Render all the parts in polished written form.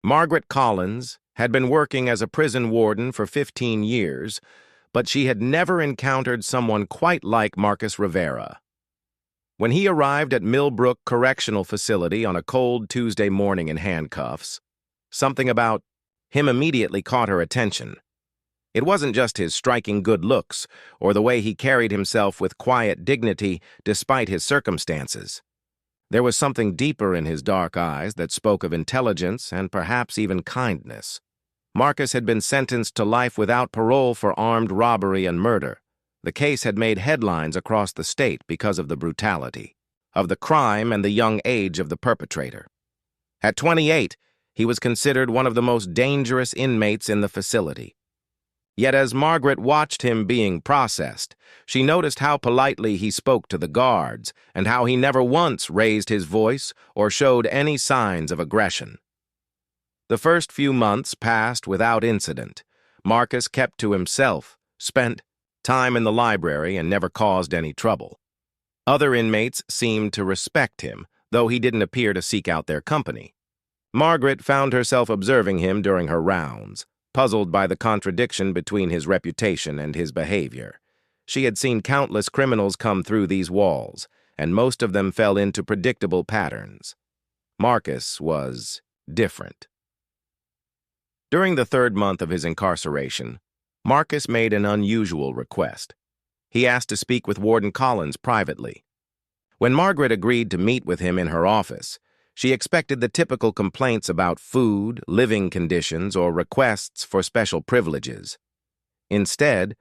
Margaret Collins had been working as a prison warden for 15 years, but she had never encountered someone quite like Marcus Rivera. When he arrived at Millbrook Correctional Facility on a cold Tuesday morning in handcuffs, something about him immediately caught her attention. It wasn't just his striking good looks or the way he carried himself with quiet dignity despite his circumstances. There was something deeper in his dark eyes that spoke of intelligence and perhaps even kindness. Marcus had been sentenced to life without parole for armed robbery and murder. The case had made headlines across the state because of the brutality, of the crime and the young age of the perpetrator. At 28, he was considered one of the most dangerous inmates in the facility. Yet as Margaret watched him being processed, she noticed how politely he spoke to the guards and how he never once raised his voice or showed any signs of aggression. The first few months passed without incident. Marcus kept to himself, spent time in the library, and never caused any trouble. Other inmates seemed to respect him, though he didn't appear to seek out their company. Margaret found herself observing him during her rounds, puzzled by the contradiction between his reputation and his behavior. She had seen countless criminals come through these walls, and most of them fell into predictable patterns. Marcus was different. During the third month of his incarceration, Marcus made an unusual request. He asked to speak with Warden Collins privately. When Margaret agreed to meet with him in her office, she expected the typical complaints about food, living conditions, or requests for special privileges. Instead,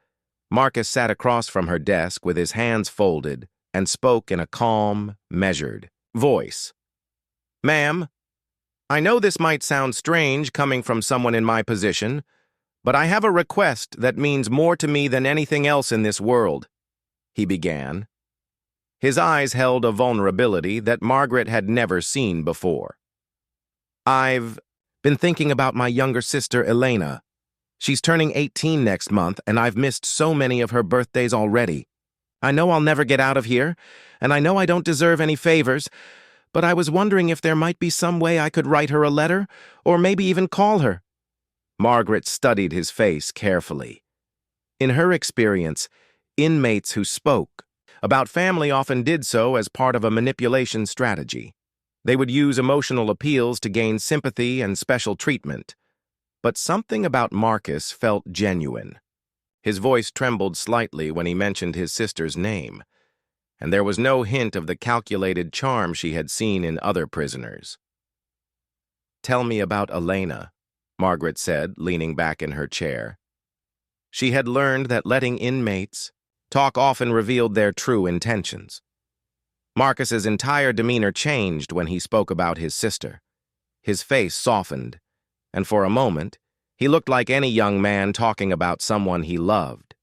Marcus sat across from her desk with his hands folded and spoke in a calm, measured voice. "Ma'am, I know this might sound strange coming from someone in my position, but I have a request that means more to me than anything else in this world," he began. His eyes held a vulnerability that Margaret had never seen before. "I've been thinking about my younger sister, Elena. She's turning 18 next month, and I've missed so many of her birthdays already. I know I'll never get out of here, and I know I don't deserve any favors, but I was wondering if there might be some way I could write her a letter, or maybe even call her." Margaret studied his face carefully. In her experience, inmates who spoke about family often did so as part of a manipulation strategy. They would use emotional appeals to gain sympathy and special treatment. But something about Marcus felt genuine. His voice trembled slightly when he mentioned his sister's name, and there was no hint of the calculated charm she had seen in other prisoners. "Tell me about Elena," Margaret said, leaning back in her chair. She had learned that letting inmates talk often revealed their true intentions. Marcus's entire demeanor changed when he spoke about his sister. His face softened, and for a moment, he looked like any young man talking about someone he loved.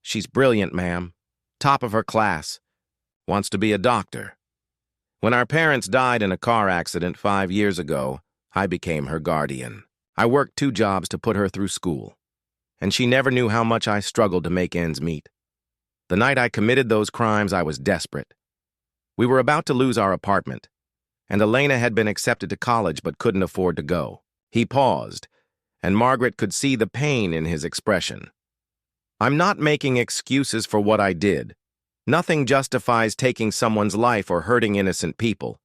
"She's brilliant, ma'am. Top of her class. Wants to be a doctor. When our parents died in a car accident 5 years ago, I became her guardian. I worked 2 jobs to put her through school, and she never knew how much I struggled to make ends meet. The night I committed those crimes, I was desperate. We were about to lose our apartment, and Elena had been accepted to college but couldn't afford to go." He paused, and Margaret could see the pain in his expression. "I'm not making excuses for what I did. Nothing justifies taking someone's life or hurting innocent people.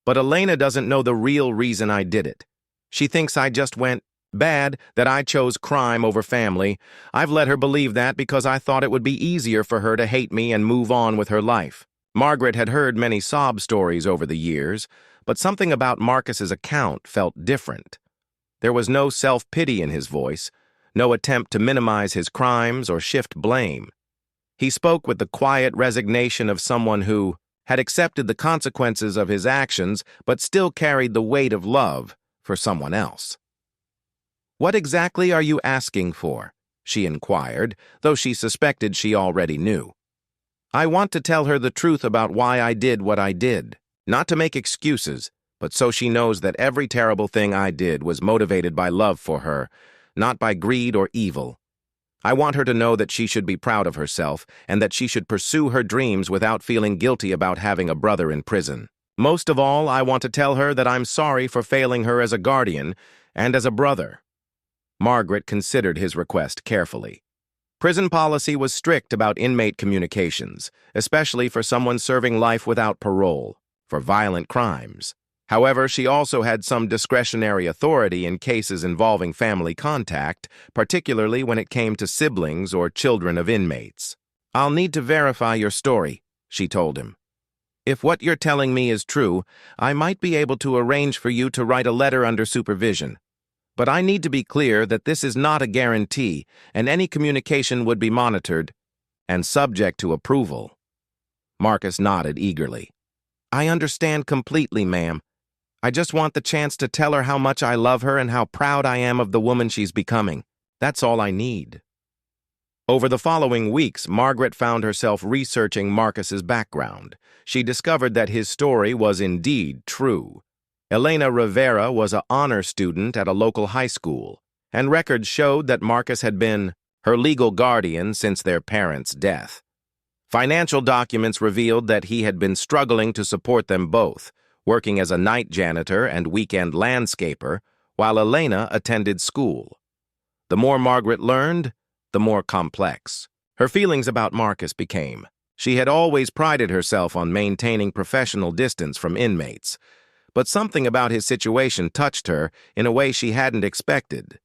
But Elena doesn't know the real reason I did it. She thinks I just went bad, that I chose crime over family. I've let her believe that because I thought it would be easier for her to hate me and move on with her life." Margaret had heard many sob stories over the years, but something about Marcus's account felt different. There was no self-pity in his voice, no attempt to minimize his crimes or shift blame. He spoke with the quiet resignation of someone who had accepted the consequences of his actions but still carried the weight of love for someone else. "What exactly are you asking for?" she inquired, though she suspected she already knew. "I want to tell her the truth about why I did what I did, not to make excuses, but so she knows that every terrible thing I did was motivated by love for her, not by greed or evil. I want her to know that she should be proud of herself and that she should pursue her dreams without feeling guilty about having a brother in prison." Most of all, I want to tell her that I'm sorry for failing her as a guardian and as a brother." Margaret considered his request carefully. Prison policy was strict about inmate communications, especially for someone serving life without parole, for violent crimes. However, she also had some discretionary authority in cases involving family contact, particularly when it came to siblings or children of inmates. "I'll need to verify your story," she told him. "If what you're telling me is true, I might be able to arrange for you to write a letter under supervision. But I need to be clear that this is not a guarantee, and any communication would be monitored and subject to approval." Marcus nodded eagerly. "I understand completely, ma'am. I just want the chance to tell her how much I love her and how proud I am of the woman she's becoming. That's all I need." Over the following weeks, Margaret found herself researching Marcus's background. She discovered that his story was indeed true. Elena Rivera was an honor student at a local high school, and records showed that Marcus had been her legal guardian since their parents' death. Financial documents revealed that he had been struggling to support them both, working as a night janitor and weekend landscaper, while Elena attended school. The more Margaret learned, the more complex her feelings about Marcus became. She had always prided herself on maintaining professional distance from inmates, but something about his situation touched her in a way she hadn't expected.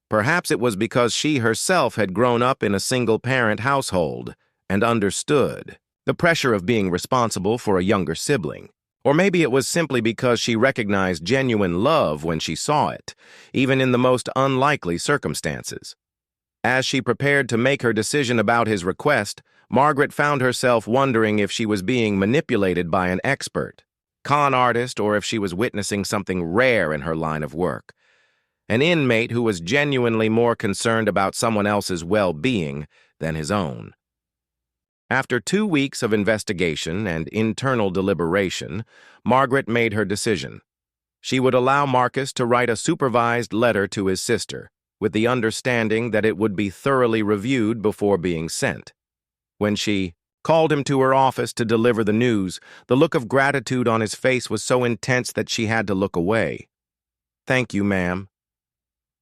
Perhaps it was because she herself had grown up in a single-parent household and understood the pressure of being responsible for a younger sibling. Or maybe it was simply because she recognized genuine love when she saw it, even in the most unlikely circumstances. As she prepared to make her decision about his request, Margaret found herself wondering if she was being manipulated by an expert, con artist, or if she was witnessing something rare in her line of work. An inmate who was genuinely more concerned about someone else's well-being than his own. After 2 weeks of investigation and internal deliberation, Margaret made her decision. She would allow Marcus to write a supervised letter to his sister, with the understanding that it would be thoroughly reviewed before being sent. When she called him to her office to deliver the news, the look of gratitude on his face was so intense that she had to look away. "Thank you, ma'am."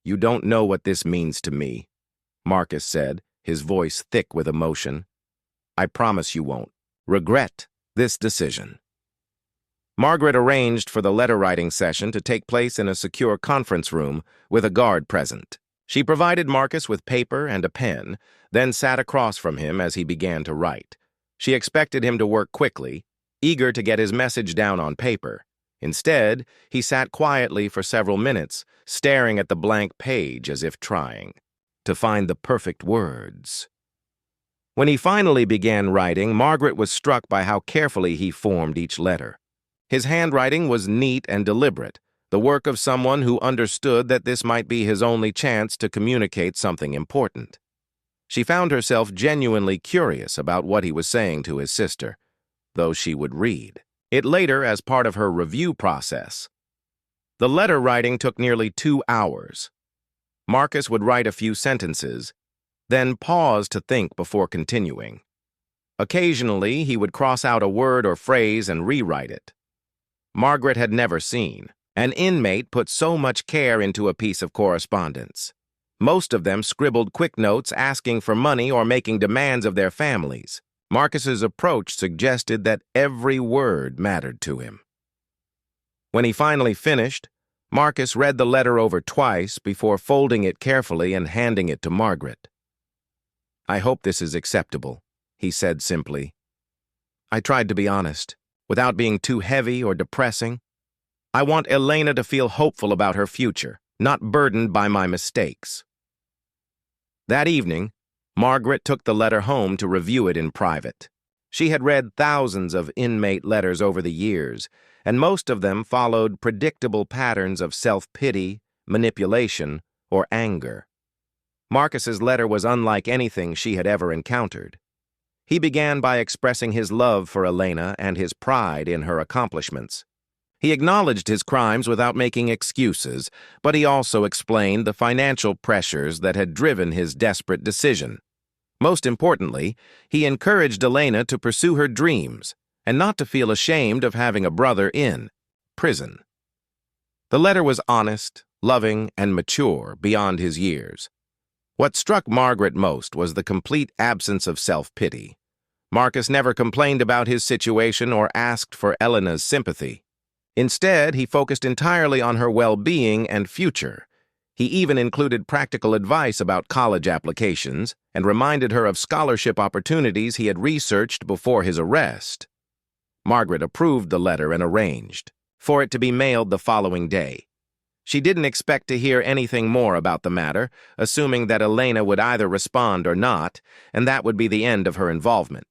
"You don't know what this means to me," Marcus said, his voice thick with emotion. "I promise you won't regret this decision." Margaret arranged for the letter-writing session to take place in a secure conference room with a guard present. She provided Marcus with paper and a pen, then sat across from him as he began to write. She expected him to work quickly, eager to get his message down on paper. Instead, he sat quietly for several minutes, staring at the blank page as if trying to find the perfect words. When he finally began writing, Margaret was struck by how carefully he formed each letter. His handwriting was neat and deliberate, the work of someone who understood that this might be his only chance to communicate something important. She found herself genuinely curious about what he was saying to his sister, though she would read it later as part of her review process. The letter writing took nearly 2 hours. Marcus would write a few sentences, then pause to think before continuing. Occasionally, he would cross out a word or phrase and rewrite it. Margaret had never seen an inmate put so much care into a piece of correspondence. Most of them scribbled quick notes asking for money or making demands of their families. Marcus's approach suggested that every word mattered to him. When he finally finished, Marcus read the letter over twice before folding it carefully and handing it to Margaret. "I hope this is acceptable," he said simply. "I tried to be honest, without being too heavy or depressing. I want Elena to feel hopeful about her future, not burdened by my mistakes." That evening, Margaret took the letter home to review it in private. She had read thousands of inmate letters over the years, and most of them followed predictable patterns of self-pity, manipulation, or anger. Marcus's letter was unlike anything she had ever encountered. He began by expressing his love for Elena and his pride in her accomplishments. He acknowledged his crimes without making excuses, but he also explained the financial pressures that had driven his desperate decision. Most importantly, he encouraged Elena to pursue her dreams and not to feel ashamed of having a brother in prison. The letter was honest, loving, and mature beyond his years. What struck Margaret most was the complete absence of self-pity. Marcus never complained about his situation or asked for Elena's sympathy. Instead, he focused entirely on her well-being and future. He even included practical advice about college applications and reminded her of scholarship opportunities he had researched before his arrest. Margaret approved the letter and arranged for it to be mailed the following day. She didn't expect to hear anything more about the matter, assuming that Elena would either respond or not, and that would be the end of her involvement.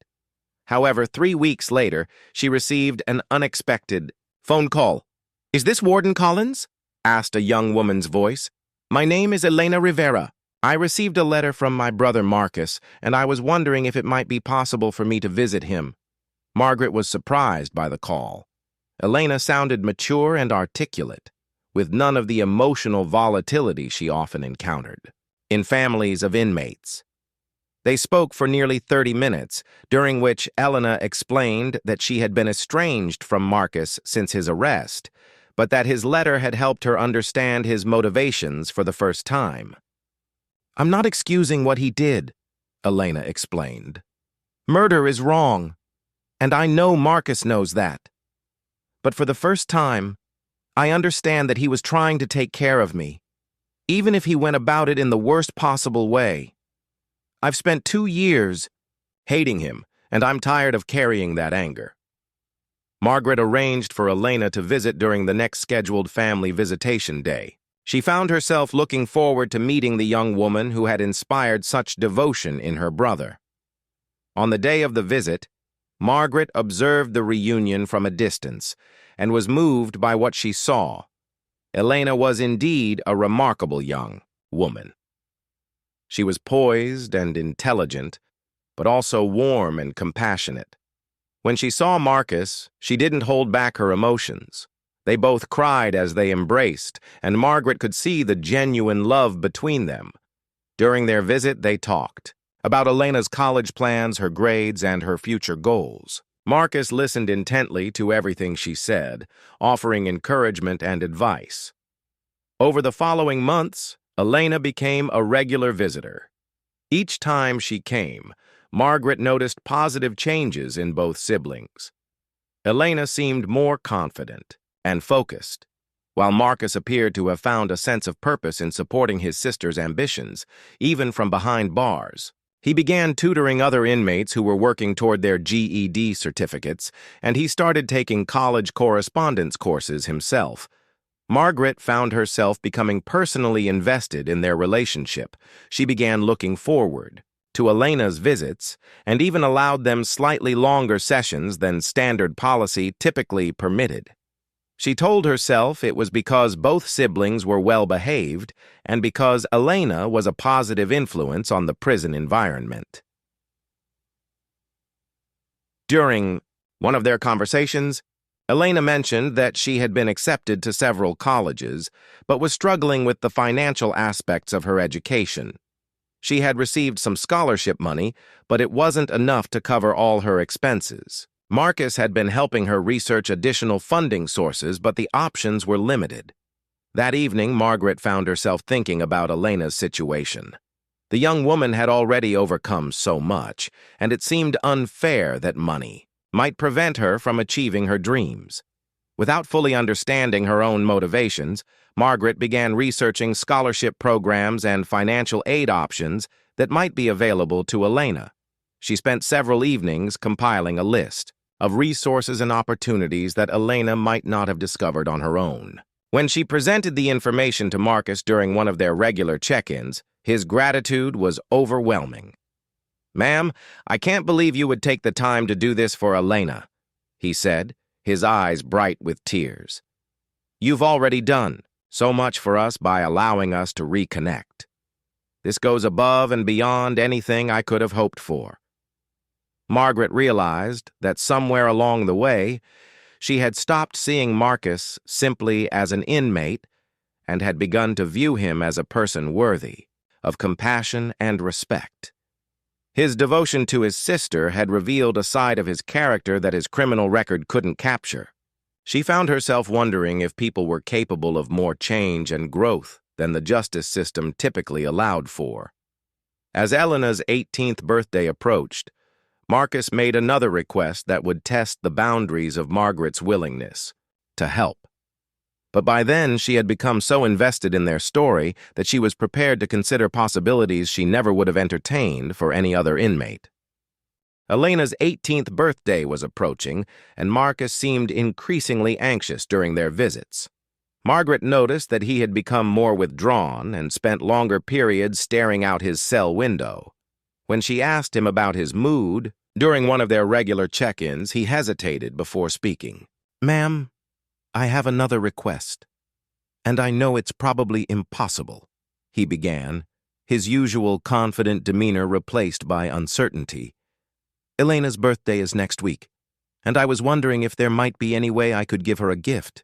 However, 3 weeks later, she received an unexpected phone call. "Is this Warden Collins?" asked a young woman's voice. "My name is Elena Rivera. I received a letter from my brother Marcus, and I was wondering if it might be possible for me to visit him." Margaret was surprised by the call. Elena sounded mature and articulate, with none of the emotional volatility she often encountered in families of inmates. They spoke for nearly 30 minutes, during which Elena explained that she had been estranged from Marcus since his arrest, but that his letter had helped her understand his motivations for the first time. "I'm not excusing what he did," Elena explained. "Murder is wrong, and I know Marcus knows that. But for the first time, I understand that he was trying to take care of me, even if he went about it in the worst possible way. I've spent 2 years hating him, and I'm tired of carrying that anger." Margaret arranged for Elena to visit during the next scheduled family visitation day. She found herself looking forward to meeting the young woman who had inspired such devotion in her brother. On the day of the visit, Margaret observed the reunion from a distance and was moved by what she saw. Elena was indeed a remarkable young woman. She was poised and intelligent, but also warm and compassionate. When she saw Marcus, she didn't hold back her emotions. They both cried as they embraced, and Margaret could see the genuine love between them. During their visit, they talked about Elena's college plans, her grades, and her future goals. Marcus listened intently to everything she said, offering encouragement and advice. Over the following months, Elena became a regular visitor. Each time she came, Margaret noticed positive changes in both siblings. Elena seemed more confident and focused, while Marcus appeared to have found a sense of purpose in supporting his sister's ambitions, even from behind bars. He began tutoring other inmates who were working toward their GED certificates, and he started taking college correspondence courses himself. Margaret found herself becoming personally invested in their relationship. She began looking forward to Elena's visits and even allowed them slightly longer sessions than standard policy typically permitted. She told herself it was because both siblings were well-behaved and because Elena was a positive influence on the prison environment. During one of their conversations, Elena mentioned that she had been accepted to several colleges, but was struggling with the financial aspects of her education. She had received some scholarship money, but it wasn't enough to cover all her expenses. Marcus had been helping her research additional funding sources, but the options were limited. That evening, Margaret found herself thinking about Elena's situation. The young woman had already overcome so much, and it seemed unfair that money might prevent her from achieving her dreams. Without fully understanding her own motivations, Margaret began researching scholarship programs and financial aid options that might be available to Elena. She spent several evenings compiling a list of resources and opportunities that Elena might not have discovered on her own. When she presented the information to Marcus during one of their regular check-ins, his gratitude was overwhelming. "Ma'am, I can't believe you would take the time to do this for Elena," he said, his eyes bright with tears. "You've already done so much for us by allowing us to reconnect. This goes above and beyond anything I could have hoped for." Margaret realized that somewhere along the way, she had stopped seeing Marcus simply as an inmate and had begun to view him as a person worthy of compassion and respect. His devotion to his sister had revealed a side of his character that his criminal record couldn't capture. She found herself wondering if people were capable of more change and growth than the justice system typically allowed for. As Elena's 18th birthday approached, Marcus made another request that would test the boundaries of Margaret's willingness to help. But by then, she had become so invested in their story that she was prepared to consider possibilities she never would have entertained for any other inmate. Elena's 18th birthday was approaching, and Marcus seemed increasingly anxious during their visits. Margaret noticed that he had become more withdrawn and spent longer periods staring out his cell window. When she asked him about his mood during one of their regular check-ins, he hesitated before speaking. "Ma'am, I have another request, and I know it's probably impossible," he began, his usual confident demeanor replaced by uncertainty. "Elena's birthday is next week, and I was wondering if there might be any way I could give her a gift.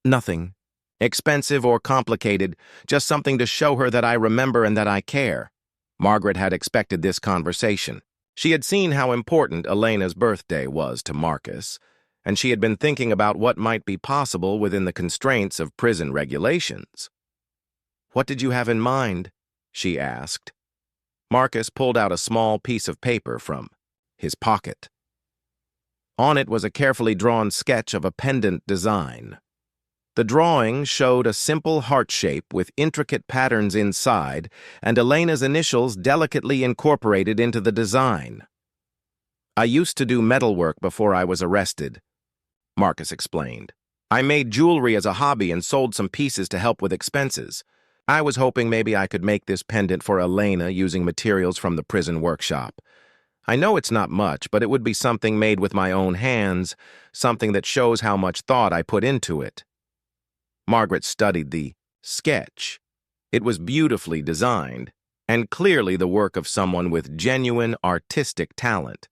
Nothing expensive or complicated, just something to show her that I remember and that I care." Margaret had expected this conversation. She had seen how important Elena's birthday was to Marcus, and she had been thinking about what might be possible within the constraints of prison regulations. "What did you have in mind?" she asked. Marcus pulled out a small piece of paper from his pocket. On it was a carefully drawn sketch of a pendant design. The drawing showed a simple heart shape with intricate patterns inside and Elena's initials delicately incorporated into the design. "I used to do metalwork before I was arrested," Marcus explained. "I made jewelry as a hobby and sold some pieces to help with expenses. I was hoping maybe I could make this pendant for Elena using materials from the prison workshop. I know it's not much, but it would be something made with my own hands, something that shows how much thought I put into it." Margaret studied the sketch. It was beautifully designed, and clearly the work of someone with genuine artistic talent.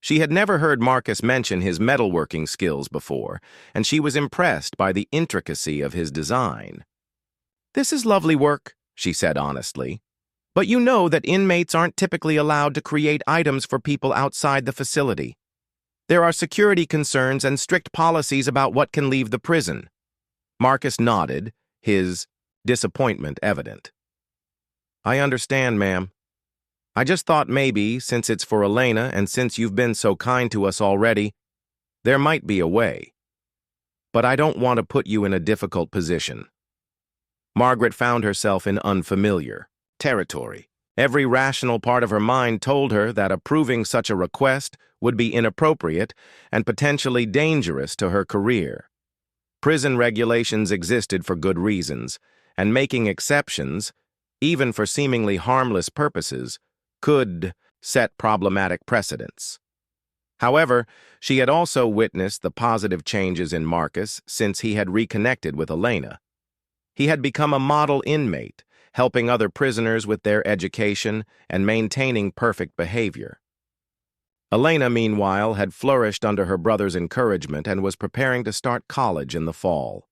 She had never heard Marcus mention his metalworking skills before, and she was impressed by the intricacy of his design. "This is lovely work," she said honestly. "But you know that inmates aren't typically allowed to create items for people outside the facility. There are security concerns and strict policies about what can leave the prison." Marcus nodded, his disappointment evident. "I understand, ma'am. I just thought maybe, since it's for Elena and since you've been so kind to us already, there might be a way. But I don't want to put you in a difficult position." Margaret found herself in unfamiliar territory. Every rational part of her mind told her that approving such a request would be inappropriate and potentially dangerous to her career. Prison regulations existed for good reasons, and making exceptions, even for seemingly harmless purposes, could set problematic precedents. However, she had also witnessed the positive changes in Marcus since he had reconnected with Elena. He had become a model inmate, helping other prisoners with their education and maintaining perfect behavior. Elena, meanwhile, had flourished under her brother's encouragement and was preparing to start college in the fall.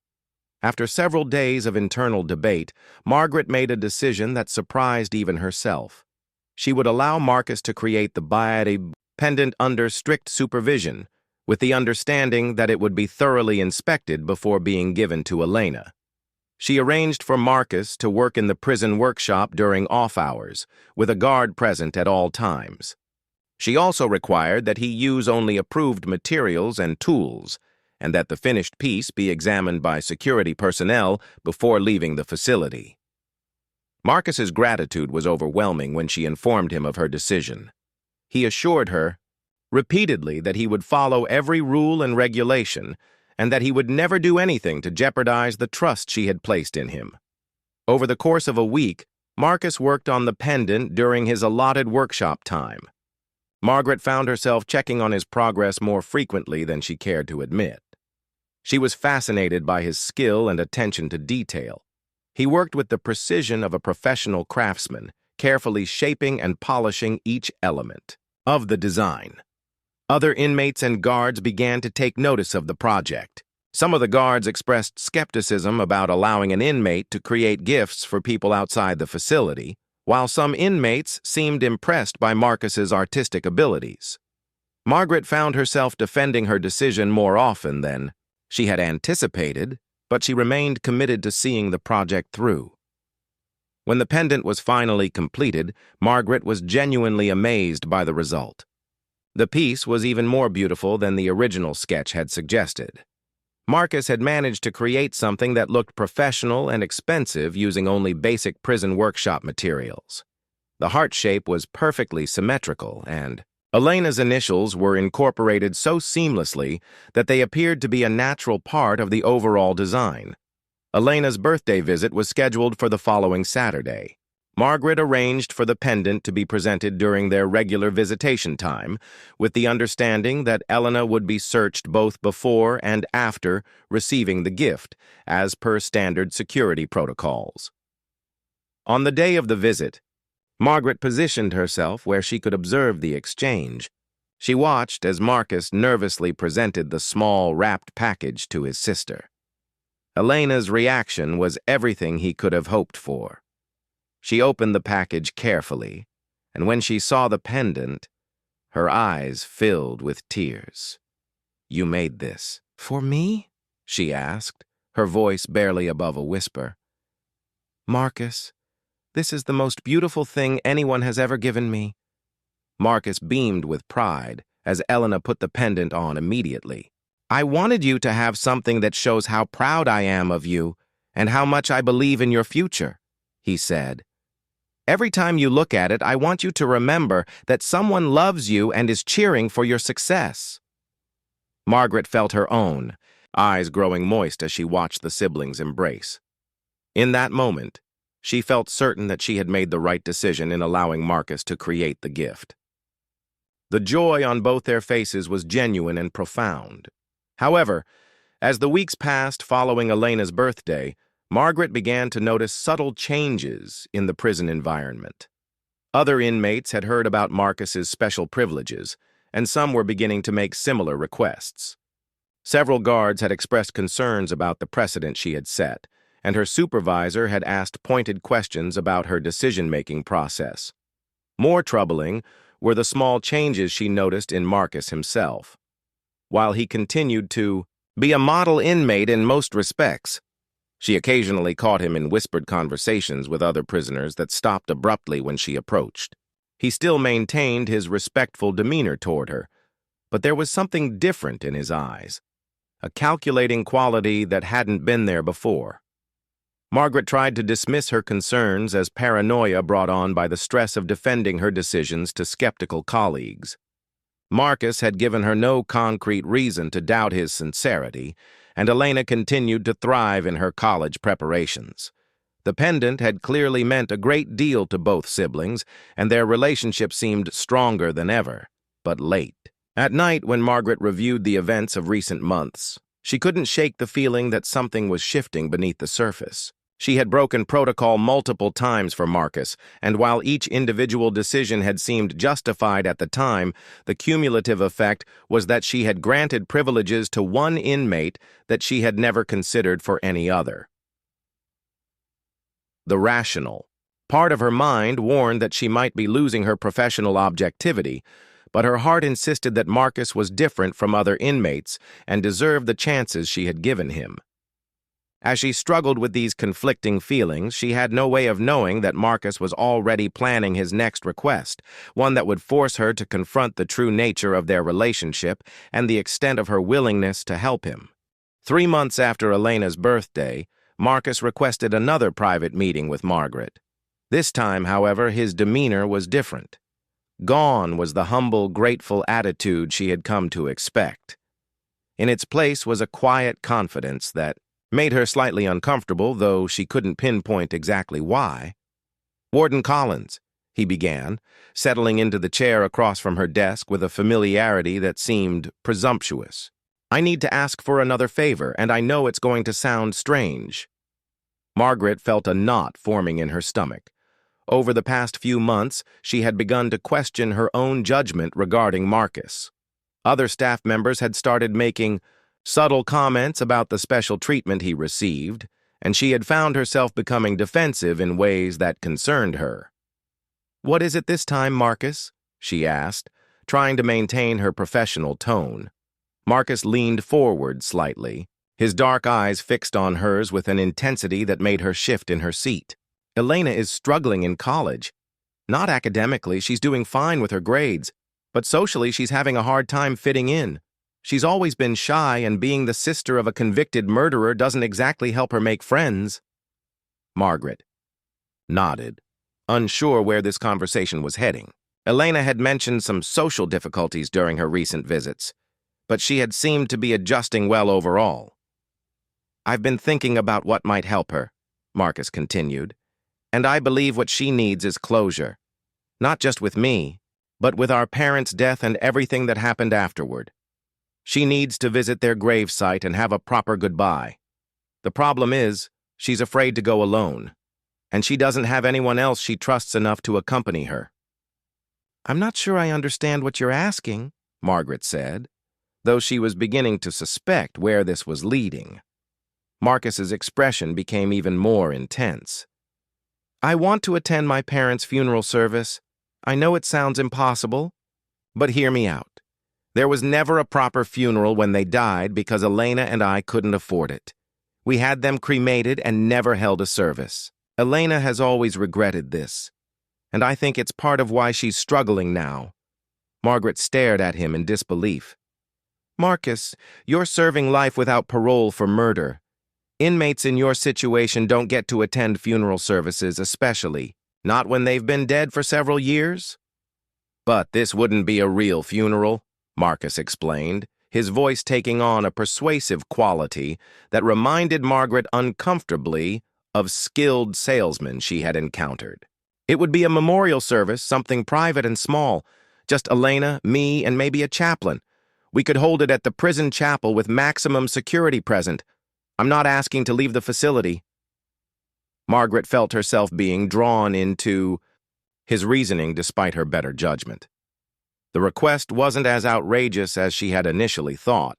After several days of internal debate, Margaret made a decision that surprised even herself. She would allow Marcus to create the body pendant under strict supervision, with the understanding that it would be thoroughly inspected before being given to Elena. She arranged for Marcus to work in the prison workshop during off hours, with a guard present at all times. She also required that he use only approved materials and tools, and that the finished piece be examined by security personnel before leaving the facility. Marcus's gratitude was overwhelming when she informed him of her decision. He assured her repeatedly that he would follow every rule and regulation, and that he would never do anything to jeopardize the trust she had placed in him. Over the course of a week, Marcus worked on the pendant during his allotted workshop time. Margaret found herself checking on his progress more frequently than she cared to admit. She was fascinated by his skill and attention to detail. He worked with the precision of a professional craftsman, carefully shaping and polishing each element of the design. Other inmates and guards began to take notice of the project. Some of the guards expressed skepticism about allowing an inmate to create gifts for people outside the facility, while some inmates seemed impressed by Marcus's artistic abilities. Margaret found herself defending her decision more often than she had anticipated, but she remained committed to seeing the project through. When the pendant was finally completed, Margaret was genuinely amazed by the result. The piece was even more beautiful than the original sketch had suggested. Marcus had managed to create something that looked professional and expensive using only basic prison workshop materials. The heart shape was perfectly symmetrical, and Elena's initials were incorporated so seamlessly that they appeared to be a natural part of the overall design. Elena's birthday visit was scheduled for the following Saturday. Margaret arranged for the pendant to be presented during their regular visitation time, with the understanding that Elena would be searched both before and after receiving the gift, as per standard security protocols. On the day of the visit, Margaret positioned herself where she could observe the exchange. She watched as Marcus nervously presented the small, wrapped package to his sister. Elena's reaction was everything he could have hoped for. She opened the package carefully, and when she saw the pendant, her eyes filled with tears. "You made this for me?" she asked, her voice barely above a whisper. "Marcus, this is the most beautiful thing anyone has ever given me." Marcus beamed with pride as Elena put the pendant on immediately. "I wanted you to have something that shows how proud I am of you and how much I believe in your future," he said. "Every time you look at it, I want you to remember that someone loves you and is cheering for your success." Margaret felt her own, eyes growing moist as she watched the siblings embrace. In that moment, she felt certain that she had made the right decision in allowing Marcus to create the gift. The joy on both their faces was genuine and profound. However, as the weeks passed following Elena's birthday, Margaret began to notice subtle changes in the prison environment. Other inmates had heard about Marcus's special privileges, and some were beginning to make similar requests. Several guards had expressed concerns about the precedent she had set, and her supervisor had asked pointed questions about her decision-making process. More troubling were the small changes she noticed in Marcus himself. While he continued to be a model inmate in most respects, she occasionally caught him in whispered conversations with other prisoners that stopped abruptly when she approached. He still maintained his respectful demeanor toward her, but there was something different in his eyes, a calculating quality that hadn't been there before. Margaret tried to dismiss her concerns as paranoia brought on by the stress of defending her decisions to skeptical colleagues. Marcus had given her no concrete reason to doubt his sincerity, and Elena continued to thrive in her college preparations. The pendant had clearly meant a great deal to both siblings, and their relationship seemed stronger than ever, but late. At night, when Margaret reviewed the events of recent months, she couldn't shake the feeling that something was shifting beneath the surface. She had broken protocol multiple times for Marcus, and while each individual decision had seemed justified at the time, the cumulative effect was that she had granted privileges to one inmate that she had never considered for any other. The rational part of her mind warned that she might be losing her professional objectivity, but her heart insisted that Marcus was different from other inmates and deserved the chances she had given him. As she struggled with these conflicting feelings, she had no way of knowing that Marcus was already planning his next request, one that would force her to confront the true nature of their relationship and the extent of her willingness to help him. 3 months after Elena's birthday, Marcus requested another private meeting with Margaret. This time, however, his demeanor was different. Gone was the humble, grateful attitude she had come to expect. In its place was a quiet confidence that made her slightly uncomfortable, though she couldn't pinpoint exactly why. "Warden Collins," he began, settling into the chair across from her desk with a familiarity that seemed presumptuous. "I need to ask for another favor, and I know it's going to sound strange." Margaret felt a knot forming in her stomach. Over the past few months, she had begun to question her own judgment regarding Marcus. Other staff members had started making subtle comments about the special treatment he received, and she had found herself becoming defensive in ways that concerned her. "What is it this time, Marcus?" she asked, trying to maintain her professional tone. Marcus leaned forward slightly, his dark eyes fixed on hers with an intensity that made her shift in her seat. "Elena is struggling in college. Not academically, she's doing fine with her grades, but socially she's having a hard time fitting in. She's always been shy, and being the sister of a convicted murderer doesn't exactly help her make friends." Margaret nodded, unsure where this conversation was heading. Elena had mentioned some social difficulties during her recent visits, but she had seemed to be adjusting well overall. "I've been thinking about what might help her," Marcus continued, "and I believe what she needs is closure. Not just with me, but with our parents' death and everything that happened afterward. She needs to visit their gravesite and have a proper goodbye. The problem is, she's afraid to go alone, and she doesn't have anyone else she trusts enough to accompany her." "I'm not sure I understand what you're asking," Margaret said, though she was beginning to suspect where this was leading. Marcus's expression became even more intense. "I want to attend my parents' funeral service. I know it sounds impossible, but hear me out. There was never a proper funeral when they died because Elena and I couldn't afford it. We had them cremated and never held a service. Elena has always regretted this, and I think it's part of why she's struggling now." Margaret stared at him in disbelief. "Marcus, you're serving life without parole for murder. Inmates in your situation don't get to attend funeral services, especially not when they've been dead for several years." "But this wouldn't be a real funeral," Marcus explained, his voice taking on a persuasive quality that reminded Margaret uncomfortably of skilled salesmen she had encountered. "It would be a memorial service, something private and small. Just Elena, me, and maybe a chaplain. We could hold it at the prison chapel with maximum security present. I'm not asking to leave the facility." Margaret felt herself being drawn into his reasoning despite her better judgment. The request wasn't as outrageous as she had initially thought.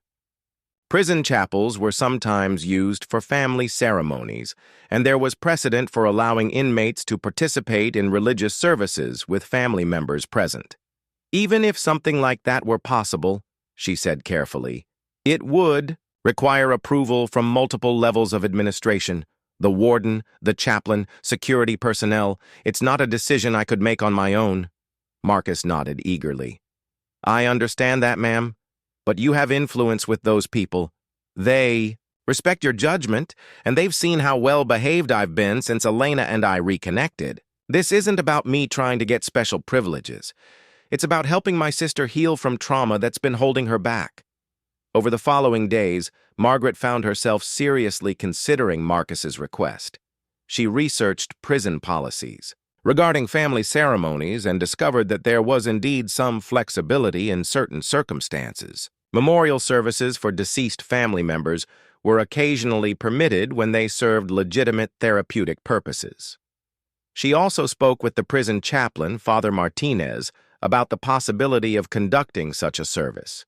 Prison chapels were sometimes used for family ceremonies, and there was precedent for allowing inmates to participate in religious services with family members present. "Even if something like that were possible," she said carefully, "it would require approval from multiple levels of administration. The warden, the chaplain, security personnel. It's not a decision I could make on my own." Marcus nodded eagerly. "I understand that, ma'am, but you have influence with those people. They respect your judgment, and they've seen how well-behaved I've been since Elena and I reconnected. This isn't about me trying to get special privileges. It's about helping my sister heal from trauma that's been holding her back." Over the following days, Margaret found herself seriously considering Marcus's request. She researched prison policies regarding family ceremonies and discovered that there was indeed some flexibility in certain circumstances. Memorial services for deceased family members were occasionally permitted when they served legitimate therapeutic purposes. She also spoke with the prison chaplain, Father Martinez, about the possibility of conducting such a service.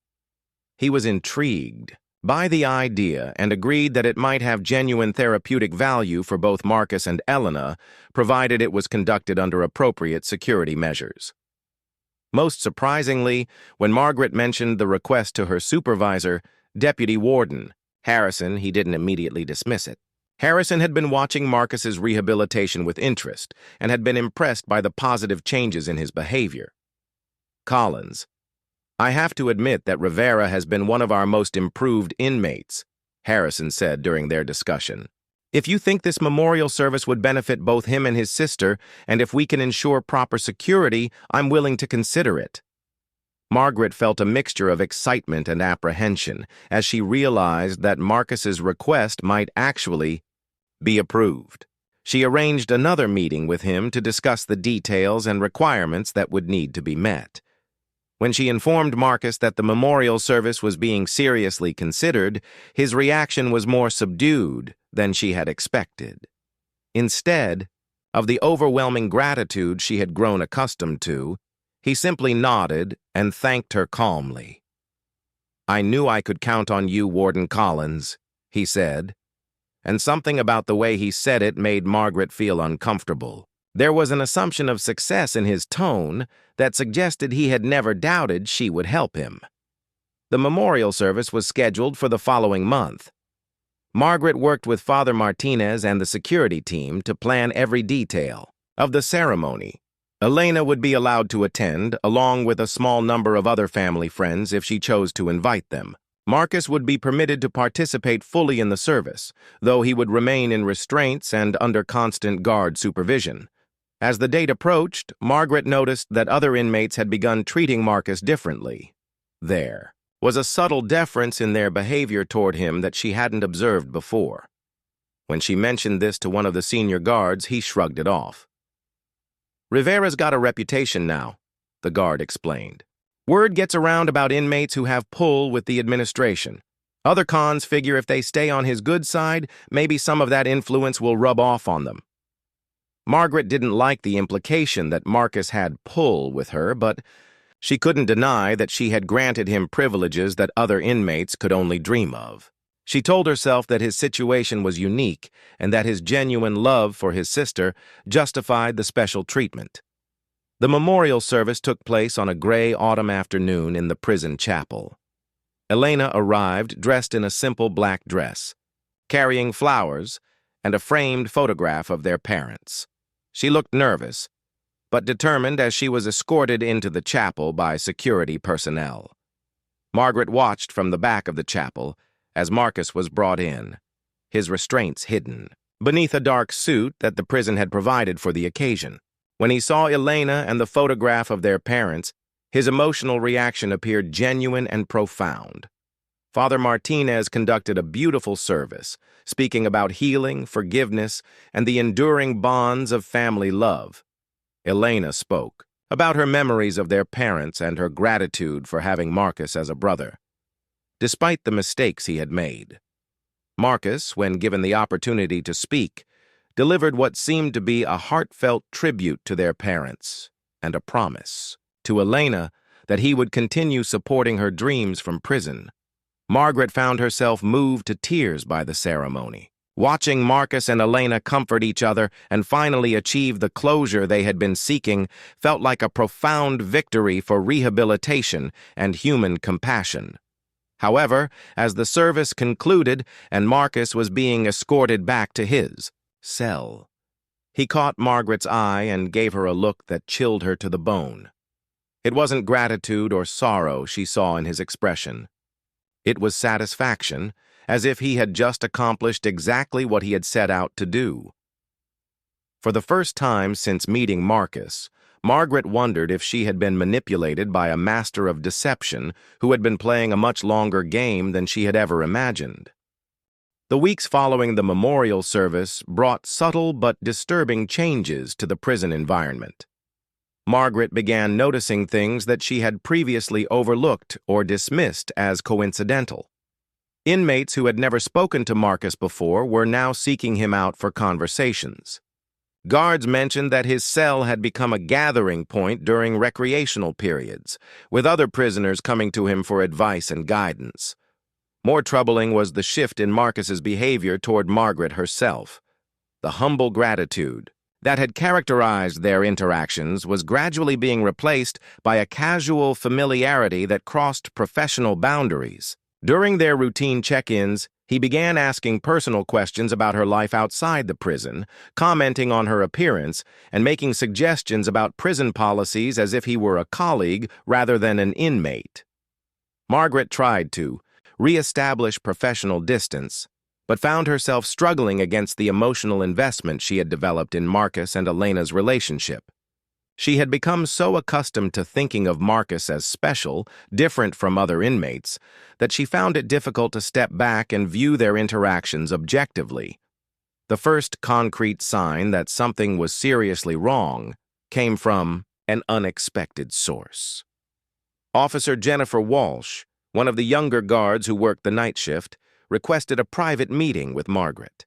He was intrigued by the idea and agreed that it might have genuine therapeutic value for both Marcus and Elena, provided it was conducted under appropriate security measures. Most surprisingly, when Margaret mentioned the request to her supervisor, Deputy Warden Harrison, he didn't immediately dismiss it. Harrison had been watching Marcus's rehabilitation with interest and had been impressed by the positive changes in his behavior. "Collins, I have to admit that Rivera has been one of our most improved inmates," Harrison said during their discussion. "If you think this memorial service would benefit both him and his sister, and if we can ensure proper security, I'm willing to consider it." Margaret felt a mixture of excitement and apprehension as she realized that Marcus's request might actually be approved. She arranged another meeting with him to discuss the details and requirements that would need to be met. When she informed Marcus that the memorial service was being seriously considered, his reaction was more subdued than she had expected. Instead of the overwhelming gratitude she had grown accustomed to, he simply nodded and thanked her calmly. "I knew I could count on you, Warden Collins," he said, and something about the way he said it made Margaret feel uncomfortable. There was an assumption of success in his tone that suggested he had never doubted she would help him. The memorial service was scheduled for the following month. Margaret worked with Father Martinez and the security team to plan every detail of the ceremony. Elena would be allowed to attend, along with a small number of other family friends if she chose to invite them. Marcus would be permitted to participate fully in the service, though he would remain in restraints and under constant guard supervision. As the date approached, Margaret noticed that other inmates had begun treating Marcus differently. There was a subtle deference in their behavior toward him that she hadn't observed before. When she mentioned this to one of the senior guards, he shrugged it off. "Rivera's got a reputation now," the guard explained. "Word gets around about inmates who have pull with the administration. Other cons figure if they stay on his good side, maybe some of that influence will rub off on them." Margaret didn't like the implication that Marcus had pull with her, but she couldn't deny that she had granted him privileges that other inmates could only dream of. She told herself that his situation was unique and that his genuine love for his sister justified the special treatment. The memorial service took place on a gray autumn afternoon in the prison chapel. Elena arrived dressed in a simple black dress, carrying flowers and a framed photograph of their parents. She looked nervous, but determined as she was escorted into the chapel by security personnel. Margaret watched from the back of the chapel as Marcus was brought in, his restraints hidden beneath a dark suit that the prison had provided for the occasion. When he saw Elena and the photograph of their parents, his emotional reaction appeared genuine and profound. Father Martinez conducted a beautiful service, speaking about healing, forgiveness, and the enduring bonds of family love. Elena spoke about her memories of their parents and her gratitude for having Marcus as a brother, despite the mistakes he had made. Marcus, when given the opportunity to speak, delivered what seemed to be a heartfelt tribute to their parents and a promise to Elena that he would continue supporting her dreams from prison. Margaret found herself moved to tears by the ceremony. Watching Marcus and Elena comfort each other and finally achieve the closure they had been seeking felt like a profound victory for rehabilitation and human compassion. However, as the service concluded and Marcus was being escorted back to his cell, he caught Margaret's eye and gave her a look that chilled her to the bone. It wasn't gratitude or sorrow she saw in his expression. It was satisfaction, as if he had just accomplished exactly what he had set out to do. For the first time since meeting Marcus, Margaret wondered if she had been manipulated by a master of deception who had been playing a much longer game than she had ever imagined. The weeks following the memorial service brought subtle but disturbing changes to the prison environment. Margaret began noticing things that she had previously overlooked or dismissed as coincidental. Inmates who had never spoken to Marcus before were now seeking him out for conversations. Guards mentioned that his cell had become a gathering point during recreational periods, with other prisoners coming to him for advice and guidance. More troubling was the shift in Marcus's behavior toward Margaret herself. The humble gratitude that had characterized their interactions was gradually being replaced by a casual familiarity that crossed professional boundaries. During their routine check-ins, he began asking personal questions about her life outside the prison, commenting on her appearance, and making suggestions about prison policies as if he were a colleague rather than an inmate. Margaret tried to re-establish professional distance, but found herself struggling against the emotional investment she had developed in Marcus and Elena's relationship. She had become so accustomed to thinking of Marcus as special, different from other inmates, that she found it difficult to step back and view their interactions objectively. The first concrete sign that something was seriously wrong came from an unexpected source. Officer Jennifer Walsh, one of the younger guards who worked the night shift, requested a private meeting with Margaret.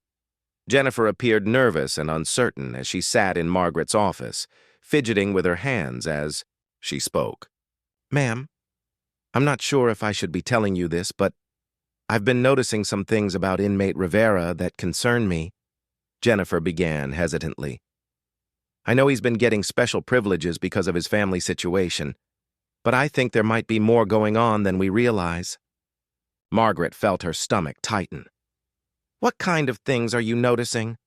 Jennifer appeared nervous and uncertain as she sat in Margaret's office, fidgeting with her hands as she spoke. "Ma'am, I'm not sure if I should be telling you this, but I've been noticing some things about inmate Rivera that concern me," Jennifer began hesitantly. I know he's been getting special privileges because of his family situation, but I think there might be more going on than we realize." Margaret felt her stomach tighten. "What kind of things are you noticing?"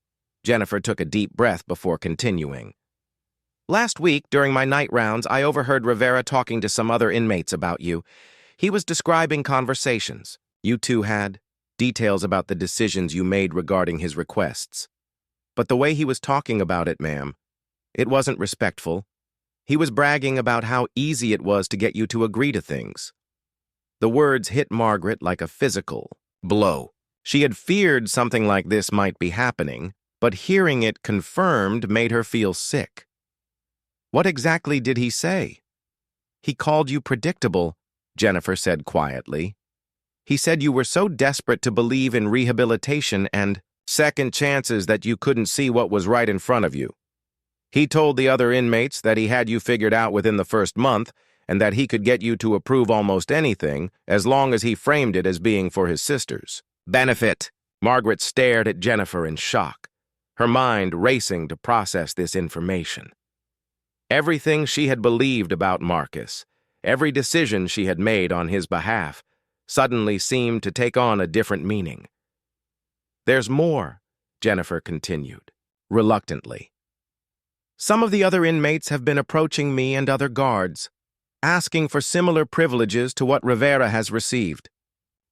Jennifer took a deep breath before continuing. "Last week, during my night rounds, I overheard Rivera talking to some other inmates about you. He was describing conversations you two had, details about the decisions you made regarding his requests. But the way he was talking about it, ma'am, it wasn't respectful. He was bragging about how easy it was to get you to agree to things." The words hit Margaret like a physical blow. She had feared something like this might be happening, but hearing it confirmed made her feel sick. "What exactly did he say?" "He called you predictable," Jennifer said quietly. "He said you were so desperate to believe in rehabilitation and second chances that you couldn't see what was right in front of you. He told the other inmates that he had you figured out within the first month and that he could get you to approve almost anything as long as he framed it as being for his sister's benefit." Margaret stared at Jennifer in shock, her mind racing to process this information. Everything she had believed about Marcus, every decision she had made on his behalf, suddenly seemed to take on a different meaning. "There's more," Jennifer continued, reluctantly. "Some of the other inmates have been approaching me and other guards, asking for similar privileges to what Rivera has received.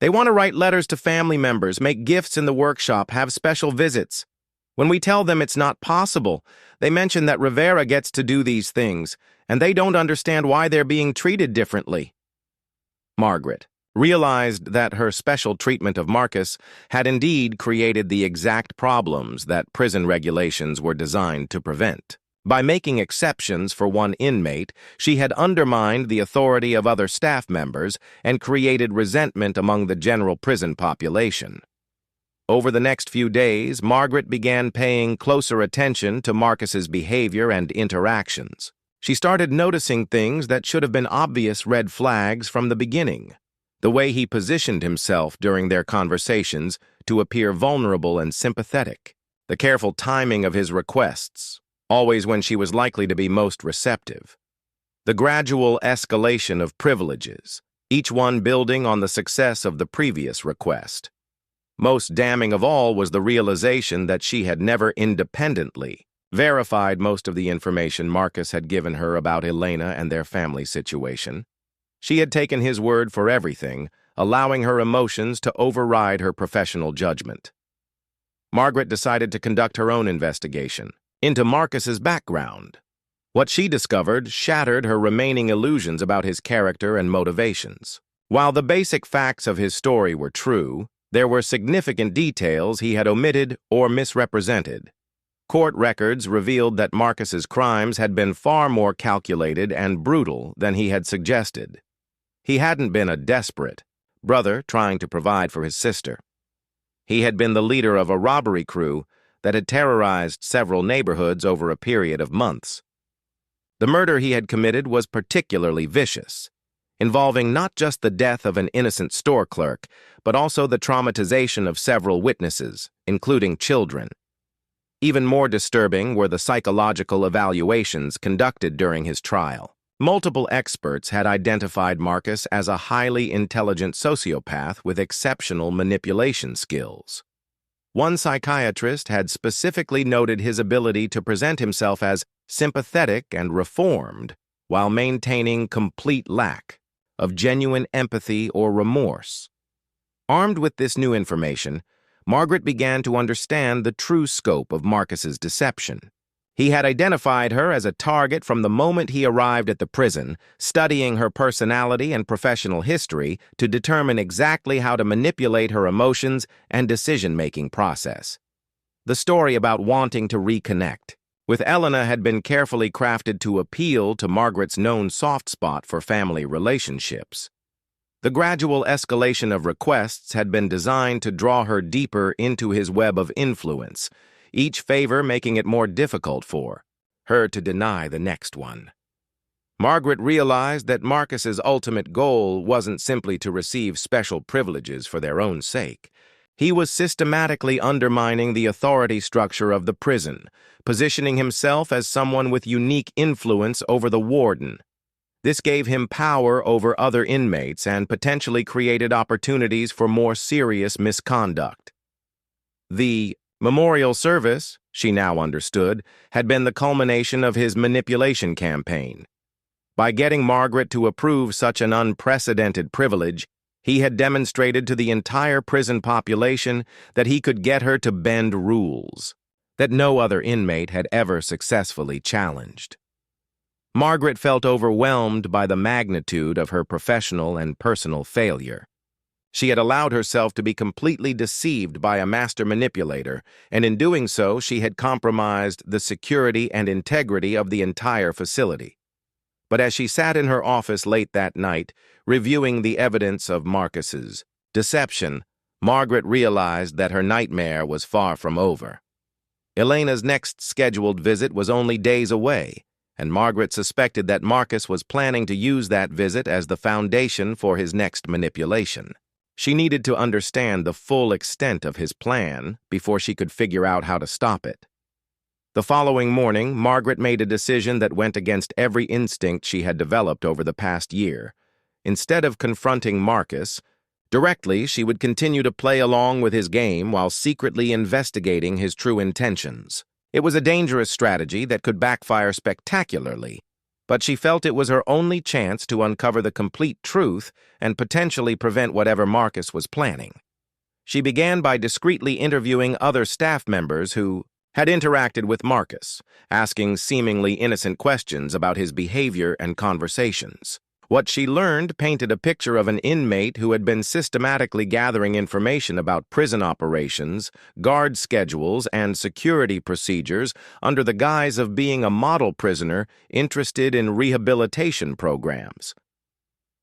They want to write letters to family members, make gifts in the workshop, have special visits. When we tell them it's not possible, they mention that Rivera gets to do these things, and they don't understand why they're being treated differently." Margaret realized that her special treatment of Marcus had indeed created the exact problems that prison regulations were designed to prevent. By making exceptions for one inmate, she had undermined the authority of other staff members and created resentment among the general prison population. Over the next few days, Margaret began paying closer attention to Marcus's behavior and interactions. She started noticing things that should have been obvious red flags from the beginning. The way he positioned himself during their conversations to appear vulnerable and sympathetic. The careful timing of his requests, always when she was likely to be most receptive. The gradual escalation of privileges, each one building on the success of the previous request. Most damning of all was the realization that she had never independently verified most of the information Marcus had given her about Elena and their family situation. She had taken his word for everything, allowing her emotions to override her professional judgment. Margaret decided to conduct her own investigation into Marcus's background. What she discovered shattered her remaining illusions about his character and motivations. While the basic facts of his story were true, there were significant details he had omitted or misrepresented. Court records revealed that Marcus's crimes had been far more calculated and brutal than he had suggested. He hadn't been a desperate brother trying to provide for his sister. He had been the leader of a robbery crew that had terrorized several neighborhoods over a period of months. The murder he had committed was particularly vicious, involving not just the death of an innocent store clerk, but also the traumatization of several witnesses, including children. Even more disturbing were the psychological evaluations conducted during his trial. Multiple experts had identified Marcus as a highly intelligent sociopath with exceptional manipulation skills. One psychiatrist had specifically noted his ability to present himself as sympathetic and reformed while maintaining complete lack of genuine empathy or remorse. Armed with this new information, Margaret began to understand the true scope of Marcus's deception. He had identified her as a target from the moment he arrived at the prison, studying her personality and professional history to determine exactly how to manipulate her emotions and decision-making process. The story about wanting to reconnect with Elena had been carefully crafted to appeal to Margaret's known soft spot for family relationships. The gradual escalation of requests had been designed to draw her deeper into his web of influence, each favor making it more difficult for her to deny the next one. Margaret realized that Marcus's ultimate goal wasn't simply to receive special privileges for their own sake. He was systematically undermining the authority structure of the prison, positioning himself as someone with unique influence over the warden. This gave him power over other inmates and potentially created opportunities for more serious misconduct. The memorial service, she now understood, had been the culmination of his manipulation campaign. By getting Margaret to approve such an unprecedented privilege, he had demonstrated to the entire prison population that he could get her to bend rules that no other inmate had ever successfully challenged. Margaret felt overwhelmed by the magnitude of her professional and personal failure. She had allowed herself to be completely deceived by a master manipulator, and in doing so, she had compromised the security and integrity of the entire facility. But as she sat in her office late that night, reviewing the evidence of Marcus's deception, Margaret realized that her nightmare was far from over. Elena's next scheduled visit was only days away, and Margaret suspected that Marcus was planning to use that visit as the foundation for his next manipulation. She needed to understand the full extent of his plan before she could figure out how to stop it. The following morning, Margaret made a decision that went against every instinct she had developed over the past year. Instead of confronting Marcus directly, she would continue to play along with his game while secretly investigating his true intentions. It was a dangerous strategy that could backfire spectacularly, but she felt it was her only chance to uncover the complete truth and potentially prevent whatever Marcus was planning. She began by discreetly interviewing other staff members who had interacted with Marcus, asking seemingly innocent questions about his behavior and conversations. What she learned painted a picture of an inmate who had been systematically gathering information about prison operations, guard schedules, and security procedures under the guise of being a model prisoner interested in rehabilitation programs.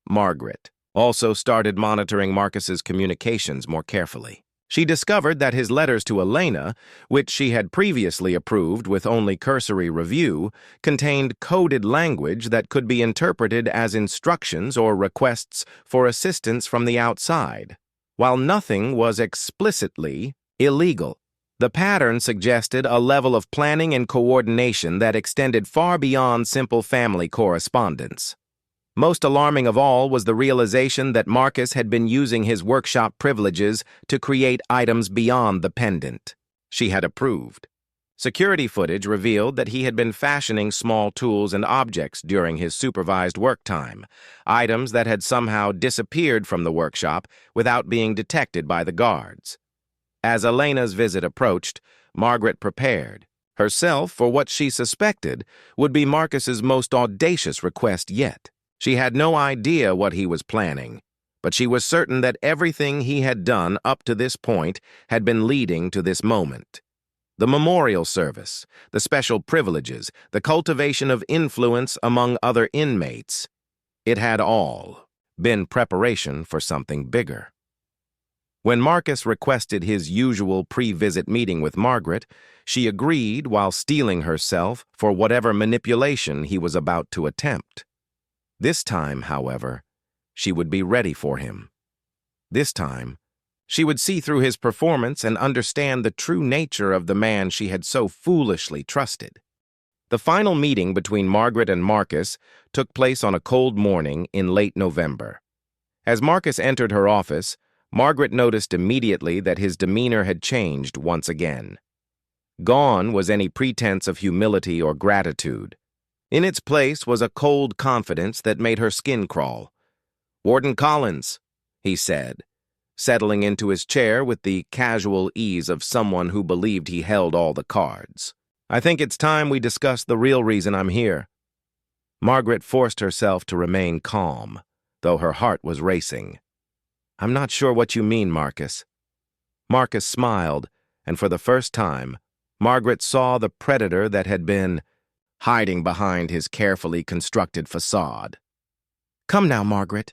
Margaret also started monitoring Marcus's communications more carefully. She discovered that his letters to Elena, which she had previously approved with only cursory review, contained coded language that could be interpreted as instructions or requests for assistance from the outside. While nothing was explicitly illegal, the pattern suggested a level of planning and coordination that extended far beyond simple family correspondence. Most alarming of all was the realization that Marcus had been using his workshop privileges to create items beyond the pendant she had approved. Security footage revealed that he had been fashioning small tools and objects during his supervised work time, items that had somehow disappeared from the workshop without being detected by the guards. As Elena's visit approached, Margaret prepared herself for what she suspected would be Marcus's most audacious request yet. She had no idea what he was planning, but she was certain that everything he had done up to this point had been leading to this moment. The memorial service, the special privileges, the cultivation of influence among other inmates. It had all been preparation for something bigger. When Marcus requested his usual pre-visit meeting with Margaret, she agreed while steeling herself for whatever manipulation he was about to attempt. This time, however, she would be ready for him. This time, she would see through his performance and understand the true nature of the man she had so foolishly trusted. The final meeting between Margaret and Marcus took place on a cold morning in late November. As Marcus entered her office, Margaret noticed immediately that his demeanor had changed once again. Gone was any pretense of humility or gratitude. In its place was a cold confidence that made her skin crawl. "Warden Collins," he said, settling into his chair with the casual ease of someone who believed he held all the cards. "I think it's time we discuss the real reason I'm here." Margaret forced herself to remain calm, though her heart was racing. "I'm not sure what you mean, Marcus." Marcus smiled, and for the first time, Margaret saw the predator that had been hiding behind his carefully constructed facade. "Come now, Margaret.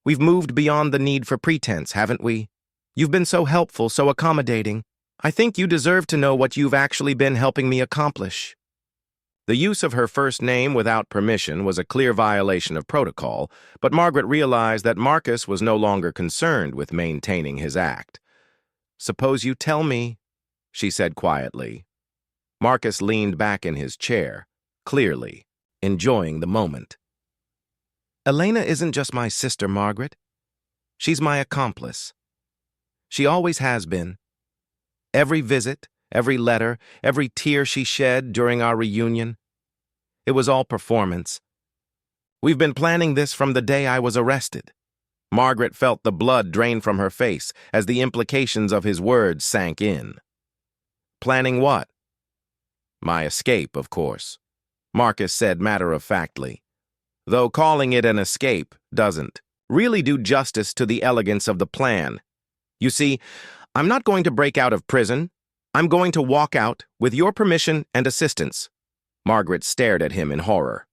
We've moved beyond the need for pretense, haven't we? You've been so helpful, so accommodating. I think you deserve to know what you've actually been helping me accomplish." The use of her first name without permission was a clear violation of protocol, but Margaret realized that Marcus was no longer concerned with maintaining his act. "Suppose you tell me," she said quietly. Marcus leaned back in his chair, clearly enjoying the moment. "Elena isn't just my sister, Margaret. She's my accomplice. She always has been. Every visit, every letter, every tear she shed during our reunion, it was all performance. We've been planning this from the day I was arrested." Margaret felt the blood drain from her face as the implications of his words sank in. "Planning what?" "My escape, of course," Marcus said matter-of-factly, though calling it an escape doesn't really do justice to the elegance of the plan. "You see, I'm not going to break out of prison. I'm going to walk out with your permission and assistance." Margaret stared at him in horror.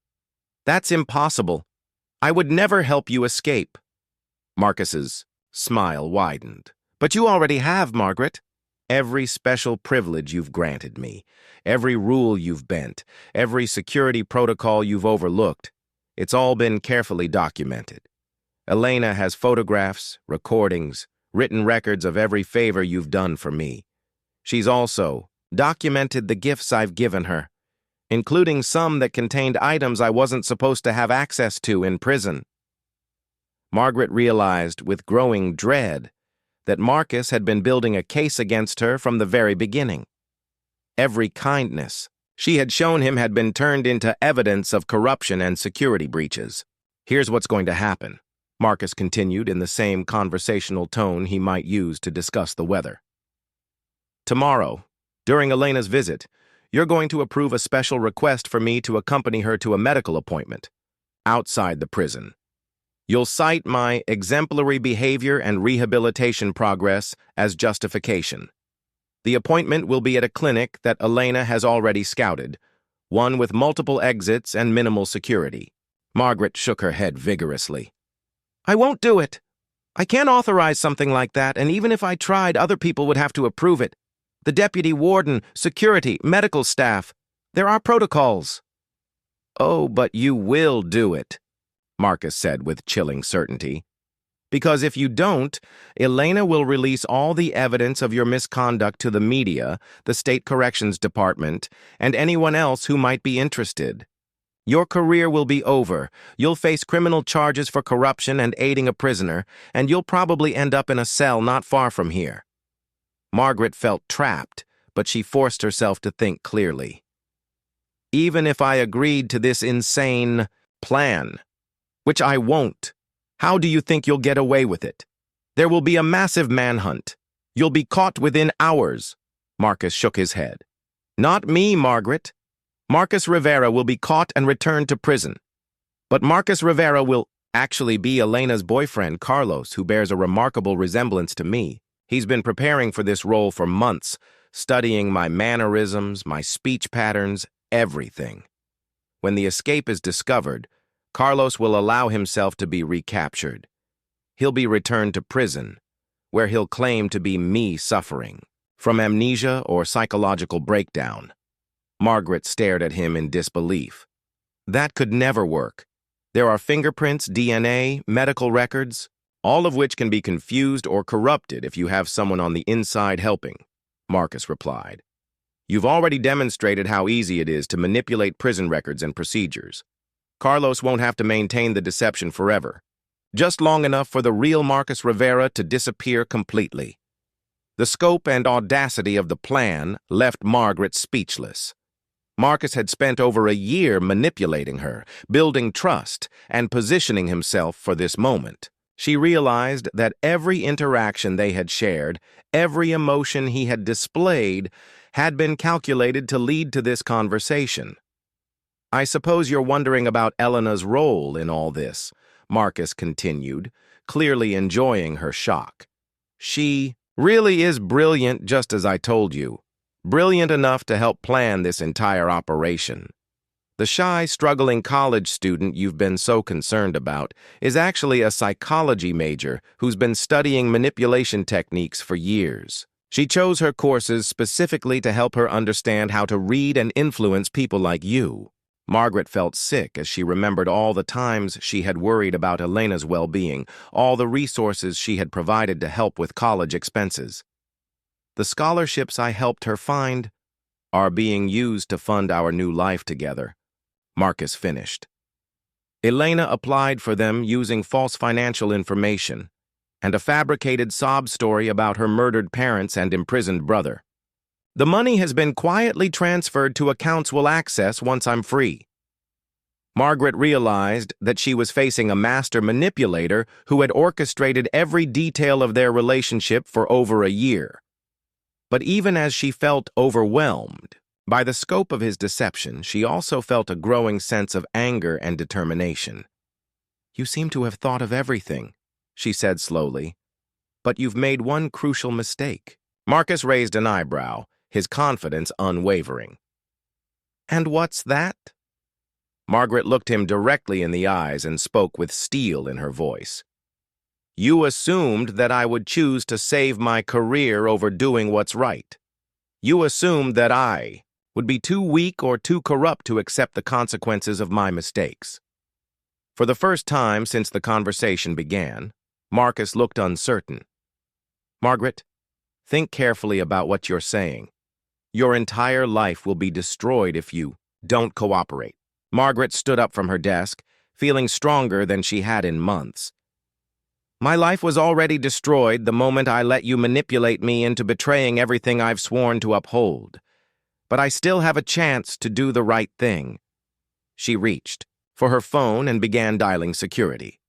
"That's impossible. I would never help you escape." Marcus's smile widened. "But you already have, Margaret. Every special privilege you've granted me, every rule you've bent, every security protocol you've overlooked, it's all been carefully documented. Elena has photographs, recordings, written records of every favor you've done for me. She's also documented the gifts I've given her, including some that contained items I wasn't supposed to have access to in prison." Margaret realized with growing dread that Marcus had been building a case against her from the very beginning. Every kindness she had shown him had been turned into evidence of corruption and security breaches. "Here's what's going to happen," Marcus continued in the same conversational tone he might use to discuss the weather. "Tomorrow, during Elena's visit, you're going to approve a special request for me to accompany her to a medical appointment outside the prison. You'll cite my exemplary behavior and rehabilitation progress as justification. The appointment will be at a clinic that Elena has already scouted, one with multiple exits and minimal security." Margaret shook her head vigorously. "I won't do it. I can't authorize something like that, and even if I tried, other people would have to approve it. The deputy warden, security, medical staff. There are protocols." "Oh, but you will do it," Marcus said with chilling certainty. "Because if you don't, Elena will release all the evidence of your misconduct to the media, the state corrections department, and anyone else who might be interested. Your career will be over. You'll face criminal charges for corruption and aiding a prisoner, and you'll probably end up in a cell not far from here." Margaret felt trapped, but she forced herself to think clearly. "Even if I agreed to this insane plan, which I won't, how do you think you'll get away with it? There will be a massive manhunt. You'll be caught within hours." Marcus shook his head. "Not me, Margaret. Marcus Rivera will be caught and returned to prison. But Marcus Rivera will actually be Elena's boyfriend, Carlos, who bears a remarkable resemblance to me. He's been preparing for this role for months, studying my mannerisms, my speech patterns, everything. When the escape is discovered, Carlos will allow himself to be recaptured. He'll be returned to prison, where he'll claim to be me suffering from amnesia or psychological breakdown." Margaret stared at him in disbelief. "That could never work. There are fingerprints, DNA, medical records, all of which can be confused or corrupted if you have someone on the inside helping," Marcus replied. "You've already demonstrated how easy it is to manipulate prison records and procedures. Carlos won't have to maintain the deception forever, just long enough for the real Marcus Rivera to disappear completely." The scope and audacity of the plan left Margaret speechless. Marcus had spent over a year manipulating her, building trust, and positioning himself for this moment. She realized that every interaction they had shared, every emotion he had displayed, had been calculated to lead to this conversation. "I suppose you're wondering about Elena's role in all this," Marcus continued, clearly enjoying her shock. "She really is brilliant, just as I told you. Brilliant enough to help plan this entire operation. The shy, struggling college student you've been so concerned about is actually a psychology major who's been studying manipulation techniques for years. She chose her courses specifically to help her understand how to read and influence people like you." Margaret felt sick as she remembered all the times she had worried about Elena's well-being, all the resources she had provided to help with college expenses. The scholarships I helped her find are being used to fund our new life together," Marcus finished. Elena applied for them using false financial information and a fabricated sob story about her murdered parents and imprisoned brother. "The money has been quietly transferred to accounts we'll access once I'm free." Margaret realized that she was facing a master manipulator who had orchestrated every detail of their relationship for over a year. But even as she felt overwhelmed by the scope of his deception, she also felt a growing sense of anger and determination. "You seem to have thought of everything," she said slowly, "but you've made one crucial mistake." Marcus raised an eyebrow, his confidence unwavering. "And what's that?" Margaret looked him directly in the eyes and spoke with steel in her voice. "You assumed that I would choose to save my career over doing what's right. You assumed that I would be too weak or too corrupt to accept the consequences of my mistakes." For the first time since the conversation began, Marcus looked uncertain. "Margaret, think carefully about what you're saying. Your entire life will be destroyed if you don't cooperate." Margaret stood up from her desk, feeling stronger than she had in months. "My life was already destroyed the moment I let you manipulate me into betraying everything I've sworn to uphold. But I still have a chance to do the right thing." She reached for her phone and began dialing security.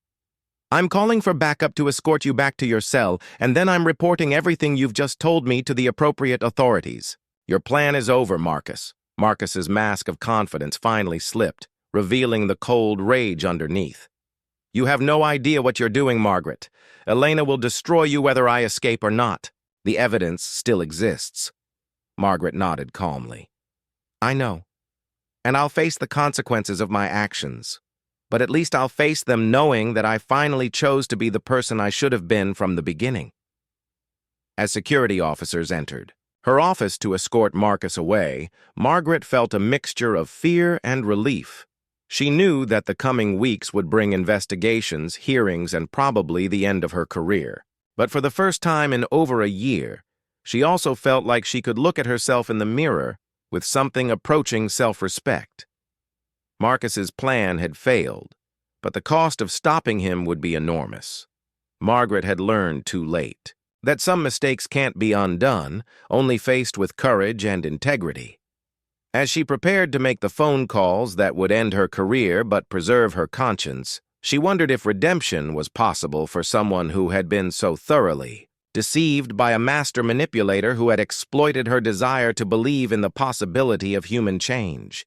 "I'm calling for backup to escort you back to your cell, and then I'm reporting everything you've just told me to the appropriate authorities." "Your plan is over, Marcus." Marcus's mask of confidence finally slipped, revealing the cold rage underneath. "You have no idea what you're doing, Margaret. Elena will destroy you whether I escape or not. The evidence still exists." Margaret nodded calmly. "I know, and I'll face the consequences of my actions. But at least I'll face them knowing that I finally chose to be the person I should have been from the beginning." As security officers entered her office to escort Marcus away, Margaret felt a mixture of fear and relief. She knew that the coming weeks would bring investigations, hearings, and probably the end of her career. But for the first time in over a year, she also felt like she could look at herself in the mirror with something approaching self-respect. Marcus's plan had failed, but the cost of stopping him would be enormous. Margaret had learned too late that some mistakes can't be undone, only faced with courage and integrity. As she prepared to make the phone calls that would end her career but preserve her conscience, she wondered if redemption was possible for someone who had been so thoroughly deceived by a master manipulator who had exploited her desire to believe in the possibility of human change.